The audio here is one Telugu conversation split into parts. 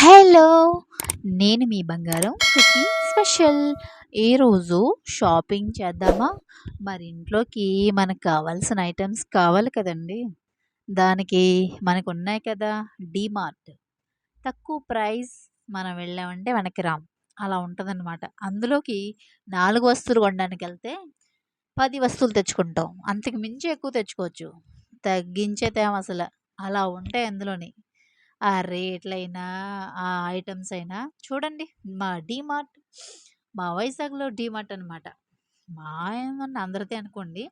హలో! నేను మీ బంగారం కుకీ స్పెషల్. ఈరోజు షాపింగ్ చేద్దామా? మరి ఇంట్లోకి మనకు కావాల్సిన ఐటెమ్స్ కావాలి కదండీ! దానికి మనకున్నాయి కదా! డీమార్ట్. తక్కువ ప్రైస్ మనం వెళ్ళామంటే వెనక్కి రాం. అలా ఉంటదనమాట. అందులోకి 4 వస్తువులు కొనడానికెళ్తే 10 వస్తువులు తెచ్చుకుంటాం. అంతకు మించి ఎక్కువ తెచ్చుకోవచ్చు. తగ్గించే తేమసల. అలా ఉంటాయి అందులోని. ఆ రేట్లైనా, ఆ ఐటెమ్స్ అయినా చూడండి డీమార్ట్ మా వైజాగ్‌లో డీమార్ట్ అనమాట. ఏమన్నా అందరిది అనుకోండి.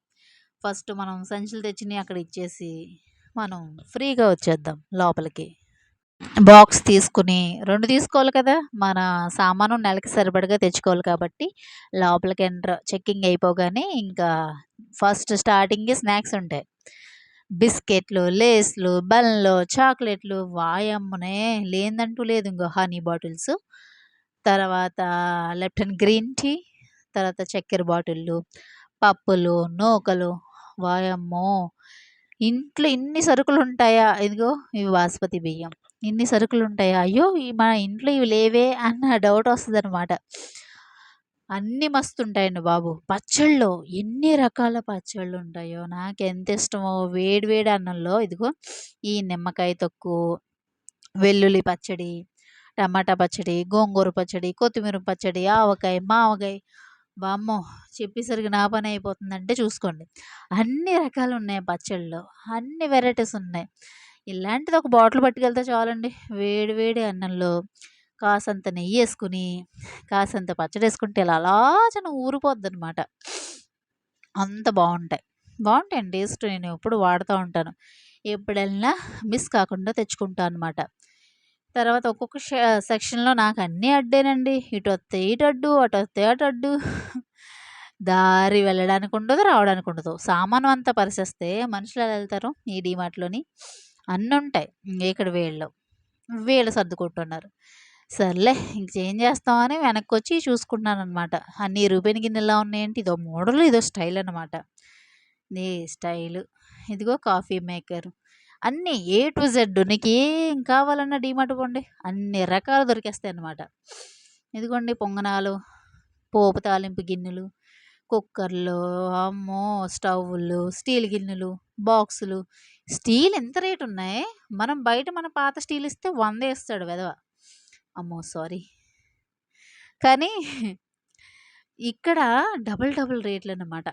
ఫస్ట్ మనం సంచులు తెచ్చినయి అక్కడ ఇచ్చేసి, మనం ఫ్రీగా వచ్చేద్దాం లోపలికి. బాక్స్ తీసుకొని 2 తీసుకోవాలి కదా! మన సామాను నెలకి సరిపడగా తెచ్చుకోవాలి కాబట్టి, లోపలికి చెకింగ్ అయిపోగానే ఇంకా ఫస్ట్ స్టార్టింగే స్నాక్స్ ఉంటాయి. బిస్కెట్లు, లేస్‌లు, బన్‌లు, చాక్లెట్‌లు వాయమ్మోనే! లేనిదంటూ లేదు. ఇంగో హనీ బాటిల్స్, తర్వాత లెప్టన్ గ్రీన్ టీ, తర్వాత చక్కెర బాటిల్లు, పప్పులు, నూకలు వాయమ్మో! ఇంట్లో ఇన్ని సరుకులుంటాయా? ఇదిగో ఇవి బాస్మతి బియ్యం. ఇన్ని సరుకులుంటాయా? అయ్యో! మన ఇంట్లో ఇవి లేవే అన్న డౌటొస్తదనమాట. అన్నీ మస్తుంటాయండి బాబు. పచ్చళ్ళు ఎన్ని రకాల పచ్చళ్ళుంటాయో నాకెంతిష్టమో వేడి వేడి అన్నంలో ఇదిగో ఈ నిమ్మకాయ తొక్కు, వెల్లుల్లి పచ్చడి, టమాటా పచ్చడి, గోంగూర పచ్చడి, కొత్తిమీర పచ్చడి, ఆవకాయ, మావకాయ వామ్మో! చెప్పేసరికి నా పని అయిపోతుందంటే చూసుకోండి. అన్ని రకాలున్నాయి పచ్చళ్ళలో. అన్ని వెరైటీస్ ఉన్నాయి. ఇలాంటిది ఒక బాటిల్ పట్టుకెళ్తే చాలండి. వేడి వేడి అన్నంలో కాసంత నెయ్యేసుకొని, కాసంత పచ్చడేసుకుంటే ఇలా అలాచన ఊరిపోద్దనమాట. అంత బావుంటాయి. బావుంటాయండి టేస్ట్. నేను ఎప్పుడు వాడుతా ఉంటాను. ఎప్పుడెళ్ళినా మిస్ కాకుండా తెచ్చుకుంటా అనమాట. తర్వాత ఒక్కొక్క సెక్షన్‌లో నాకన్నీ అడ్డేనండి. ఇటొత్తే ఇటడ్డు, అటొత్తే అటడ్డు. దారి వెళ్ళడానికుండదు, రావడానికుండదు. సామాను అంతా పరిసేస్తే మనుషులెలా ఎళ్తారు ఈ డీమార్ట్‌లోని? అన్నుంటాయి. ఇక్కడ వీళ్ళు సర్దుకుంటున్నారు. సర్లే ఇంక చేం చేస్తామని వెనక్కొచ్చి చూసుకుంటున్నాననమాట. అన్ని ఇరిగిపోయిన గిన్నెల్లా ఉన్నాయేంటి? ఇదో మోడలు, ఇదో స్టైలనమాట. నీ స్టైలు. ఇదిగో కాఫీ మేకరు. అన్నీ ఏ టు జెడ్ నీకేం కావాలన్నా డీమార్ట్ పోండి. అన్ని రకాలు దొరికేస్తాయన్నమాట. ఇదిగోండి పొంగనాలు, పోపు తాలింపు గిన్నెలు, కుక్కర్లు, అమ్మో! స్టవ్వులు, స్టీల్ గిన్నెలు, బాక్సులు. స్టీల్ ఎంత రేటున్నాయి. మనం బయట మన పాత స్టీల్ ఇస్తే 100 ఏస్తాడు వెధవ. అమ్మో! సారీ. కానీ ఇక్కడ డబుల్ డబుల్ రేట్లన్నమాట.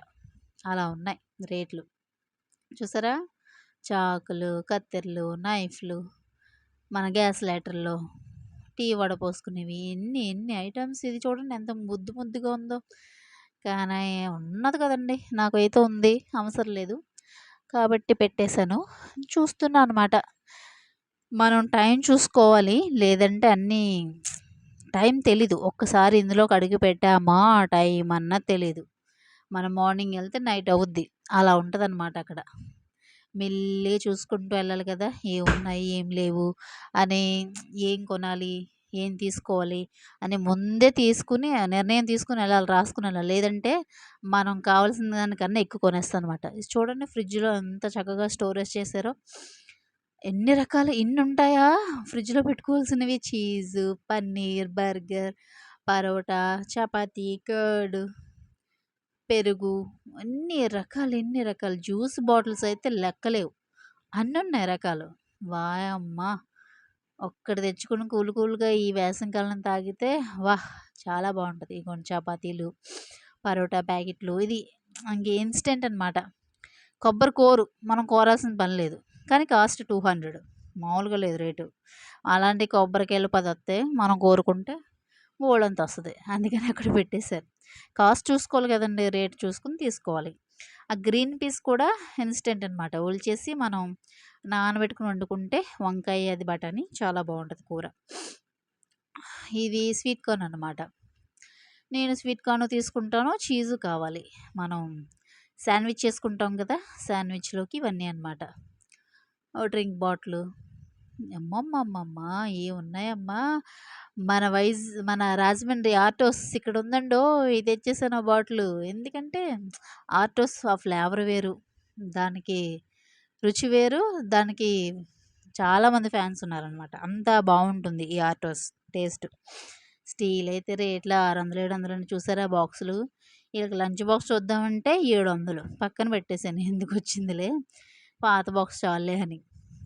అలా ఉన్నాయి రేట్లు. చూసారా? చాకులు, కత్తెరలు, నైఫ్‌లు, మన గ్యాస్ లైటర్‌లో టీ వడపోసుకునేవి ఎన్ని ఎన్ని ఐటెమ్స్. ఇది చూడండి ఎంత ముద్దు ముద్దుగా ఉందో. కానీ ఉన్నది కదండీ! నాకైతే ఉంది. అవసరం లేదు. కాబట్టి పెట్టేసాను. చూస్తున్నా అనమాట. మనం టైం చూసుకోవాలి. లేదంటే అన్నీ టైం తెలీదు. ఒక్కసారి ఇందులోకి అడుగు పెట్టామా టైం అన్నది తెలీదు. మనం మార్నింగ్ ఎళ్తే నైట్ అవుద్ది. అలా ఉంటదనమాట అక్కడ. మెల్లిగా చూసుకుంటూ వెళ్ళాలి కదా! ఏమున్నాయి, ఏం లేవు అని, ఏం కొనాలి, ఏం తీసుకోవాలి అని ముందే తీసుకొని నిర్ణయం తీసుకొని ఎళ్ళాలి. రాసుకొని ఎళ్ళాలి. లేదంటే మనం కావాల్సిన దానికన్నా ఎక్కువ కొనేస్తామనమాట. ఇది చూడండి ఫ్రిడ్జ్‌లో ఎంత చక్కగా స్టోరేజ్ చేశారో. ఎన్ని రకాలు ఇన్నుంటాయా ఫ్రిడ్జ్‌లో పెట్టుకోవాల్సినవి. Cheese, paneer, burger, paratha, chapati, curd, పెరుగు ఎన్ని రకాలు జ్యూస్ బాటిల్స్ అయితే లెక్కలేవు. అన్నున్నాయి రకాలు. వాయమ్మ! ఒక్కటి తెచ్చుకొని కూల్‌గా ఈ వేసవికాలం తాగితే వాహ్! చాలా బావుంటది. ఇగోండి చపాతీలు, పరోటా ప్యాకెట్లు ఇది ఇంక ఇన్‌స్టంట్ అనమాట. కొబ్బరి కోరు. మనం కోరాల్సిన పని లేదు. కానీ కాస్ట్ 200 మామూలుగా లేదు రేటు. అలాంటి కొబ్బరికాయలు 10 వత్తాయి. మనం కోరుకుంటే బోలెడంతొస్తది. అందుకని అక్కడ పెట్టేశారు. కాస్ట్ చూసుకోవాలి కదండీ! రేట్ చూసుకొని తీసుకోవాలి. ఆ గ్రీన్ పీస్ కూడా ఇన్‌స్టంట్ అనమాట. ఒలిచేసి మనం నానబెట్టుకొని వండుకుంటే వంకాయ అది బఠానీ చాలా బావుంటది కూర. ఇది స్వీట్ కార్న్ అనమాట. నేను స్వీట్ కార్న్ తీసుకుంటాను. చీజు కావాలి. మనం శాండ్‌విచ్ చేసుకుంటాం కదా! శాండ్‌విచ్‌లోకి ఇవన్నీ అనమాట. ఓ డ్రింక్ బాటిలు. అమ్మమ్మమ్మమ్మ! ఏమున్నాయమ్మా! మన రాజమండ్రి ఆర్టోస్ ఇక్కడుందండోయ్! తెచ్చేసాను ఆ బాటిలు. ఎందుకంటే ఆర్టోస్ ఆ ఫ్లేవర్ వేరు. దానికి రుచి వేరు. దానికి చాలామంది ఫ్యాన్స్ ఉన్నారనమాట. అంత బావుంటుంది ఈ ఆర్టోస్ టేస్ట్. స్టీల్ అయితే రేట్లు 600, 700 అని చూసారా బాక్సులు. ఈళ్ళకి లంచ్ బాక్స్ చూద్దామంటే 700 పక్కన పెట్టేసాను. ఎందుకొచ్చిందిలే పాత బాక్స్ చాలులే అని.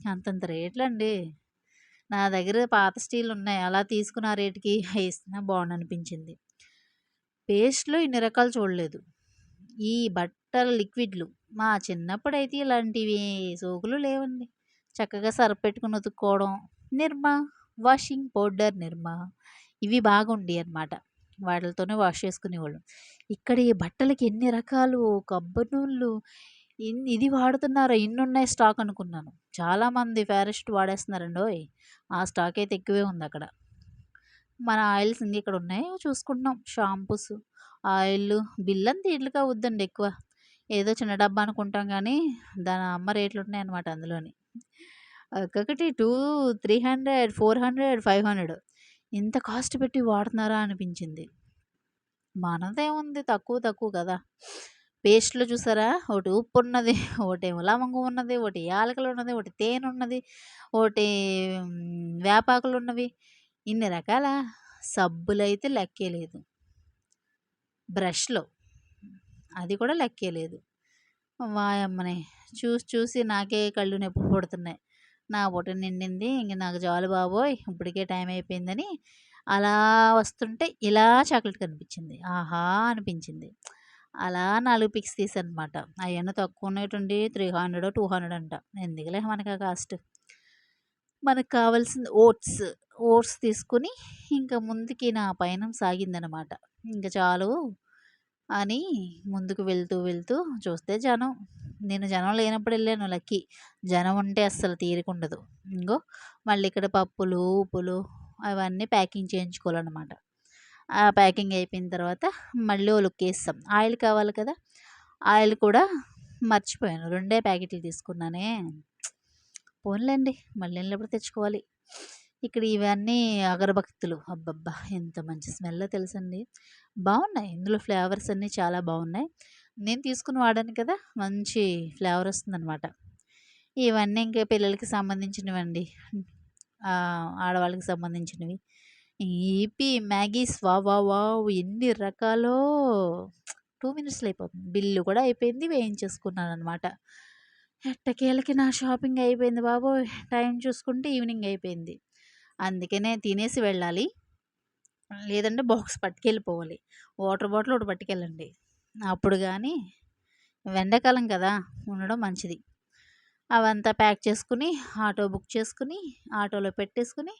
అంతంత రేట్లండి. నా దగ్గర పాత స్టీలున్నాయి. అలా తీసుకొని ఆ రేట్‌కి ఇస్తున్నా బావుండనిపించింది. పేస్ట్‌లో ఇన్ని రకాలు చూడలేదు. ఈ బట్టల లిక్విడ్‌లు మా చిన్నప్పుడైతే ఇలాంటివి సోకులు లేవండి. చక్కగా సర్ఫ్ పెట్టుకొని ఉతుక్కోవడం. నిర్మా, వాషింగ్ పౌడర్ నిర్మా ఇవి బాగుండేయన్నమాట. వాటిలతోనే వాష్ చేసుకునేవాళ్ళం. ఇక్కడ ఈ బట్టలకి ఎన్ని రకాలు కొబ్బరి నూనెలు ఇది వాడుతున్నారా? ఇన్నున్నాయి స్టాక్ అనుకున్నాను. చాలామంది ఫారెస్ట్ వాడేస్తున్నారండోయ్! ఆ స్టాక్ అయితే ఎక్కువే ఉందక్కడ. మన ఆయిల్స్ ఇంగిక్కడున్నాయి చూసుకుంటున్నాం. షాంపూస్, ఆయిల్లు బిల్లంతా ఈట్లికి అవుద్దండి ఎక్కువ. ఏదో చిన్న డబ్బా అనుకుంటాం గానీ, దాని అమ్మ రేట్లున్నాయన్నమాట అందులోని. ఒక్కొక్కటి 2, 300, 400, 500 ఇంత కాస్ట్ పెట్టి వాడుతున్నారా అనిపించింది. మనదేముంది తక్కువ తక్కువ కదా! పేస్ట్‌లో చూసారా? ఒకటి ఉప్పున్నది, ఒకటేమో లవంగం ఉన్నది, ఒకటి యాలకులున్నది, ఒకటి తేనున్నది, ఒకటి వేపాకులున్నవి. ఇన్ని రకాలా? సబ్బులైతే లెక్కే లేదు. బ్రష్‌లో అది కూడా లెక్కే లేదు. వాయమ్మనే! చూసి చూసి నాకే కళ్ళు నొప్పి పుడుతున్నాయి. నా పూట నిండింది. ఇంక నాకు చాలు బాబోయ్! ఇప్పటికే టైం అయిపోయిందని అలా వస్తుంటే ఇలా చాక్లెట్ కనిపించింది. ఆహా! అనిపించింది. అలా 4 పిక్స్ తీసాననమాట. అయేమో తక్కువున్నయేటండి 300, 200 అంట. ఎందుకులే మనకా కాస్ట్. మనకు కావాల్సింది ఓట్స్. ఓట్స్ తీసుకొని ఇంక ముందుకి నా పయనం సాగిందనమాట. ఇంక చాలు అని ముందుకు వెళ్తూ వెళ్తూ చూస్తే జనం. నేను జనం లేనప్పుడు ఎళ్ళాను లక్కీ. జనం ఉంటే అస్సలు తీరికుండదు. ఇంగో మళ్ళీ ఇక్కడ పప్పులు, ఉప్పులు అవన్నీ ప్యాకింగ్ చేయించుకోవాలనమాట. ఆ ప్యాకింగ్ అయిపోయిన తర్వాత మళ్ళీ ఓ లుక్కేసాం. ఆయిల్ కావాలి కదా! ఆయిల్ కూడా మర్చిపోయాను. 2 ప్యాకెట్లు తీసుకున్నానే. పోనీలెండి మళ్ళీ ఎళ్ళినప్పుడు తెచ్చుకోవాలి. ఇక్కడ ఇవన్నీ అగరబత్తులు అబ్బబ్బా! ఎంత మంచి స్మెల్లో తెలుసండి. బావున్నాయి. ఇందులో ఫ్లేవర్స్ అన్నీ చాలా బావున్నాయి. నేను తీసుకొని వాడాను కదా! మంచి ఫ్లేవర్ వస్తుందనమాట. ఇవన్నీ ఇంక పిల్లలకి సంబంధించినవండి. ఆడవాళ్ళకి సంబంధించినవి. ఈపీ, మ్యాగీస్ వావ్! వావ్! వావ్! ఎన్ని రకాలో 2 మినిట్స్‌లో అయిపోతుంది. బిల్లు కూడా అయిపోయింది. వేయించేసుకున్నాననమాట. ఎట్టకేలకి నా షాపింగ్ అయిపోయింది బాబోయ్! టైం చూసుకుంటే ఈవినింగ్ అయిపోయింది. అందుకనే తినేసి వెళ్ళాలి. లేదంటే బాక్స్ పట్టుకెళ్ళిపోవాలి. వాటర్ బాటిల్ ఒకటి పట్టుకెళ్ళండి. అప్పుడు గాని ఎండాకాలం కదా! ఉండడం మంచిది. అవంతా ప్యాక్ చేసుకొని, ఆటో బుక్ చేసుకొని, ఆటోలో పెట్టేసుకొని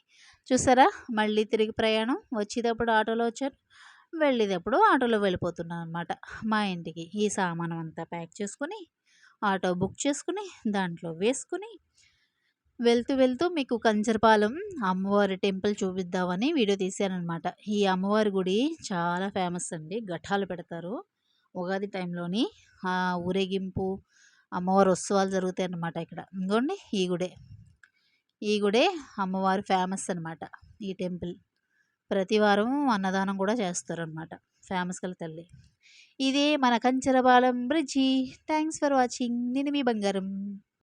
చూసారా? మళ్ళీ తిరిగి ప్రయాణం. వచ్చేటప్పుడు ఆటోలో వచ్చాను. వెళ్ళేటప్పుడు ఆటోలో వెళ్ళిపోతున్నాననమాట మా ఇంటికి. ఈ సామానమంతా ప్యాక్ చేసుకొని, ఆటో బుక్ చేసుకొని, దాంట్లో వేసుకొని వెళ్తూ వెళ్తూ మీకు కంచరపాలెం అమ్మవారి టెంపుల్ చూపిద్దామని వీడియో తీశాననమాట. ఈ అమ్మవారి గుడి చాలా ఫేమస్ అండి. ఘటాలు పెడతారు. ఉగాది టైంలోని ఊరేగింపు, అమ్మవారి ఉత్సవాలు జరుగుతాయన్నమాట ఇక్కడ. ఇంగోండి ఈ గుడే. ఈ గుడే అమ్మవారు ఫేమస్ అనమాట. ఈ టెంపుల్. ప్రతి వారం అన్నదానం కూడా చేస్తారనమాట. ఫేమస్ గల తల్లి. ఇదే మన Kancharapalem bridge. Thanks for watching. నేను మీ బంగారం.